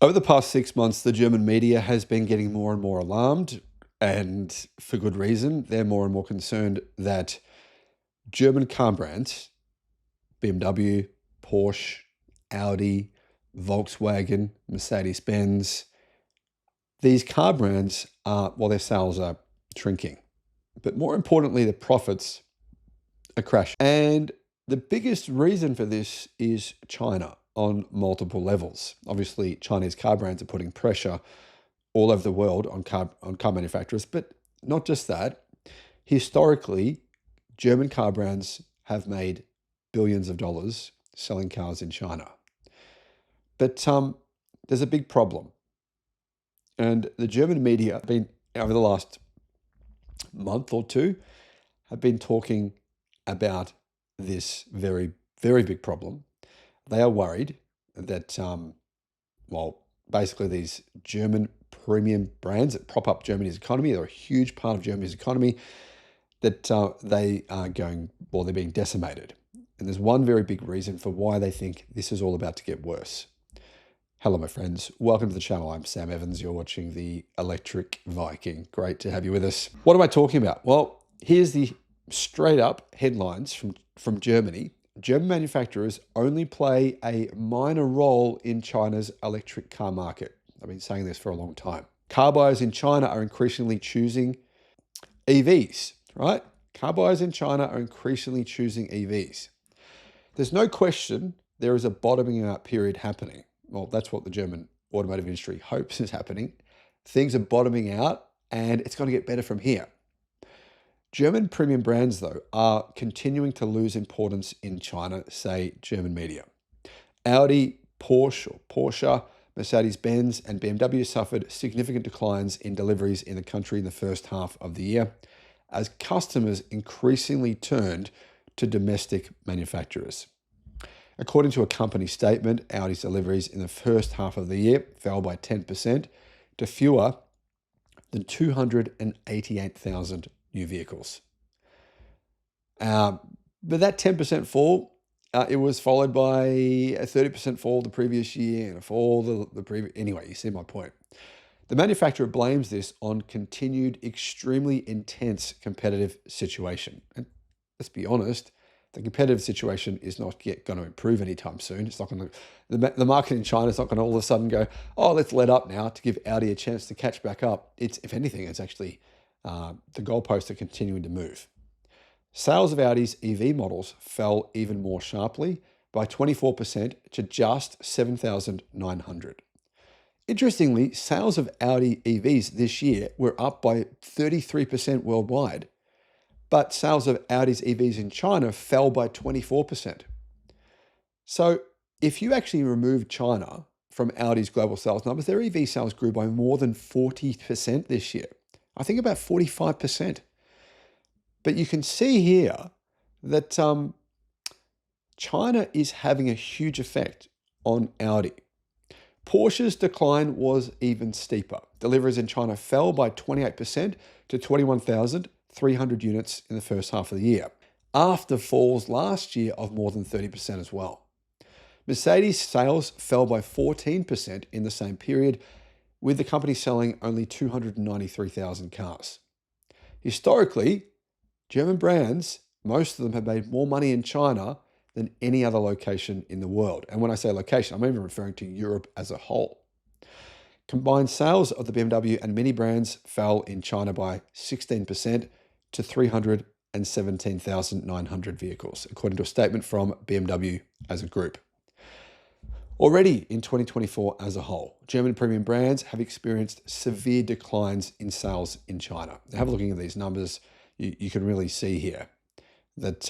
Over the past 6 months, the German media has been getting more and more alarmed, and for good reason. They're more and more concerned that German car brands, BMW, Porsche, Audi, Volkswagen, Mercedes-Benz, these car brands are, well, their sales are shrinking. But more importantly, the profits are crashing. And the biggest reason for this is China on multiple levels. Obviously, Chinese car brands are putting pressure all over the world on car manufacturers, but not just that. Historically, German car brands have made billions of dollars selling cars in China. But there's a big problem. And the German media have been, over the last month or two, have been talking about this very, very big problem. They are worried that, basically these German premium brands that prop up Germany's economy, they're a huge part of Germany's economy, that they are they're being decimated. And there's one very big reason for why they think this is all about to get worse. Hello, my friends. Welcome to the channel. I'm Sam Evans. You're watching the Electric Viking. Great to have you with us. What am I talking about? Well, here's the straight up headlines from Germany. German manufacturers only play a minor role in China's electric car market. I've been saying this for a long time. Car buyers in China are increasingly choosing EVs, right? Car buyers in China are increasingly choosing EVs. There's no question there is a bottoming out period happening. Well, that's what the German automotive industry hopes is happening. Things are bottoming out and it's going to get better from here. German premium brands, though, are continuing to lose importance in China, say German media. Audi, Porsche, Mercedes-Benz and BMW suffered significant declines in deliveries in the country in the first half of the year as customers increasingly turned to domestic manufacturers. According to a company statement, Audi's deliveries in the first half of the year fell by 10% to fewer than 288,000 new vehicles. But that 10% fall, it was followed by a 30% fall the previous year and a fall the previous. Anyway, you see my point. The manufacturer blames this on continued extremely intense competitive situation. And let's be honest, the competitive situation is not yet going to improve anytime soon. It's not going to, the market in China is not going to all of a sudden go, oh, let's let up now to give Audi a chance to catch back up. If anything, it's actually the goalposts are continuing to move. Sales of Audi's EV models fell even more sharply by 24% to just 7,900. Interestingly, sales of Audi EVs this year were up by 33% worldwide. But sales of Audi's EVs in China fell by 24%. So if you actually remove China from Audi's global sales numbers, their EV sales grew by more than 40% this year. I think about 45%. But you can see here that China is having a huge effect on Audi. Porsche's decline was even steeper. Deliveries in China fell by 28% to 21,300 units in the first half of the year, after falls last year of more than 30% as well. Mercedes sales fell by 14% in the same period, with the company selling only 293,000 cars. Historically, German brands, most of them have made more money in China than any other location in the world. And when I say location, I'm even referring to Europe as a whole. Combined sales of the BMW and Mini brands fell in China by 16% to 317,900 vehicles, according to a statement from BMW as a group. Already in 2024 as a whole, German premium brands have experienced severe declines in sales in China. Now, have a look at these numbers. You can really see here that,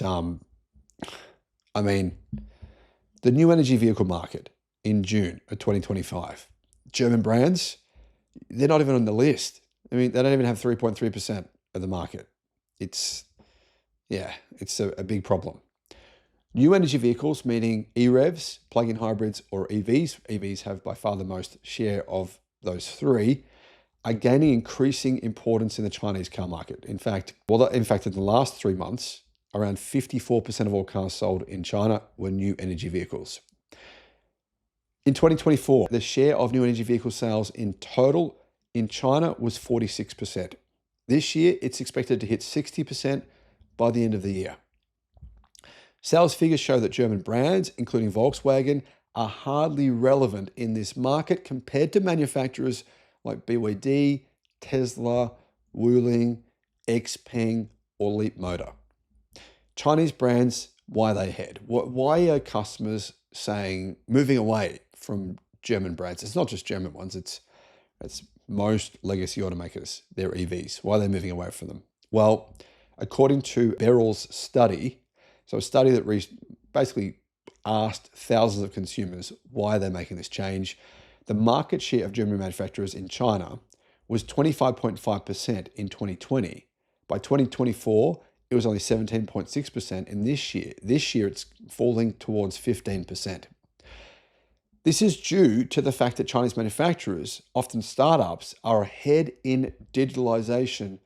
the new energy vehicle market in June of 2025, German brands, they're not even on the list. They don't even have 3.3% of the market. It's a big problem. New energy vehicles, meaning EREVs, plug-in hybrids, or EVs have by far the most share of those three, are gaining increasing importance in the Chinese car market. In fact, in the last 3 months, around 54% of all cars sold in China were new energy vehicles. In 2024, the share of new energy vehicle sales in total in China was 46%. This year, it's expected to hit 60% by the end of the year. Sales figures show that German brands, including Volkswagen, are hardly relevant in this market compared to manufacturers like BYD, Tesla, Wuling, Xpeng, or Leapmotor. Chinese brands, why are they ahead? Why are customers moving away from German brands? It's not just German ones, it's most legacy automakers, their EVs. Why are they moving away from them? Well, according to Beryl's study, so a study that basically asked thousands of consumers why they're making this change, the market share of German manufacturers in China was 25.5% in 2020. By 2024, it was only 17.6%, and this year it's falling towards 15%. This is due to the fact that Chinese manufacturers, often startups, are ahead in digitalization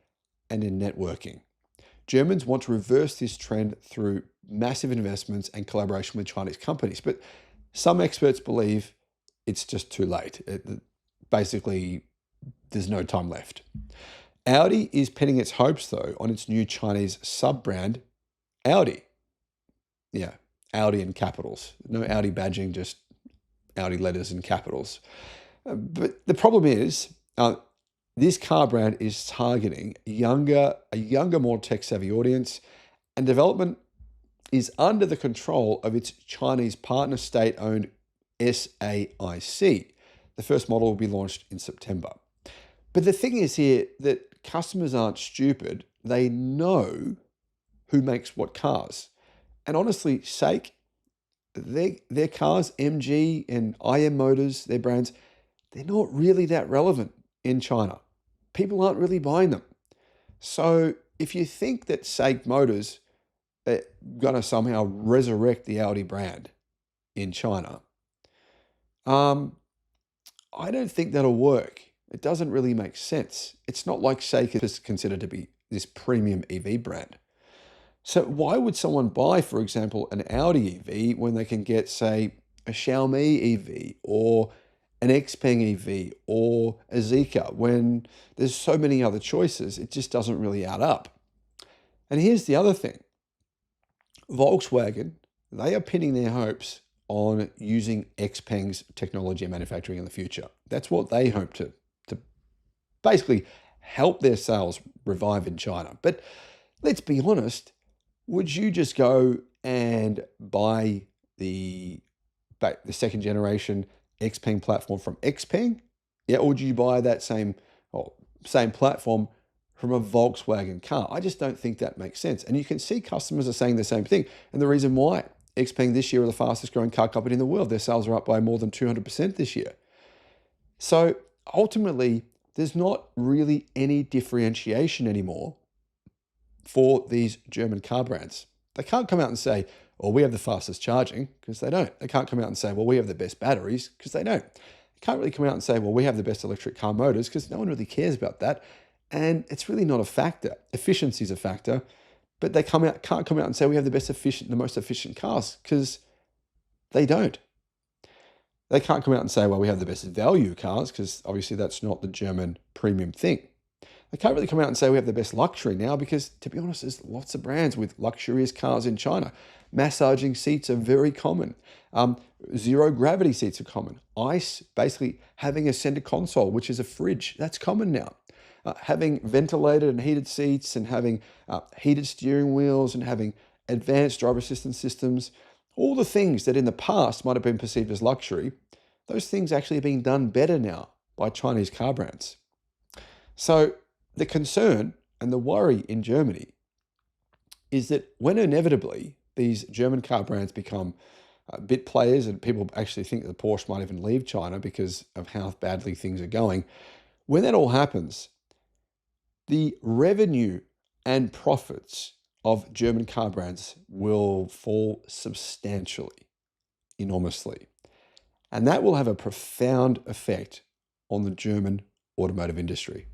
and in networking. Germans want to reverse this trend through massive investments and collaboration with Chinese companies, but some experts believe it's just too late. Basically, there's no time left. Audi is pinning its hopes, though, on its new Chinese sub-brand, Audi. Yeah, Audi in capitals. No Audi badging, just Audi letters in capitals. But the problem is, this car brand is targeting a younger, more tech-savvy audience, and development is under the control of its Chinese partner state-owned SAIC. The first model will be launched in September. But the thing is here that customers aren't stupid. They know who makes what cars. And honestly, SAIC, their cars, MG and IM Motors, their brands, they're not really that relevant in China. People aren't really buying them. So if you think that SAIC Motors are going to somehow resurrect the Audi brand in China, I don't think that'll work. It doesn't really make sense. It's not like SAIC is considered to be this premium EV brand. So why would someone buy, for example, an Audi EV when they can get, say, a Xiaomi EV or an Xpeng EV or a Zeekr when there's so many other choices? It just doesn't really add up. And here's the other thing. Volkswagen, they are pinning their hopes on using Xpeng's technology and manufacturing in the future. That's what they hope to basically help their sales revive in China. But let's be honest, would you just go and buy the second generation Xpeng platform from Xpeng? Yeah, or would you buy that same platform from a Volkswagen car? I just don't think that makes sense. And you can see customers are saying the same thing. And the reason why, Xpeng this year are the fastest growing car company in the world. Their sales are up by more than 200% this year. So ultimately, there's not really any differentiation anymore for these German car brands. They can't come out and say, well, we have the fastest charging, because they don't. They can't come out and say, well, we have the best batteries, because they don't. They can't really come out and say, well, we have the best electric car motors, because no one really cares about that. And it's really not a factor. Efficiency is a factor, but they can't come out and say we have the most efficient cars, because they don't. They can't come out and say, well, we have the best value cars, because obviously that's not the German premium thing. They can't really come out and say we have the best luxury now, because, to be honest, there's lots of brands with luxurious cars in China. Massaging seats are very common. Zero gravity seats are common. ICE, basically having a center console, which is a fridge, that's common now. Having ventilated and heated seats, and having heated steering wheels, and having advanced driver assistance systems, all the things that in the past might have been perceived as luxury, those things actually are being done better now by Chinese car brands. So the concern and the worry in Germany is that when inevitably these German car brands become bit players and people actually think that the Porsche might even leave China because of how badly things are going, when that all happens, the revenue and profits of German car brands will fall substantially, enormously. And that will have a profound effect on the German automotive industry.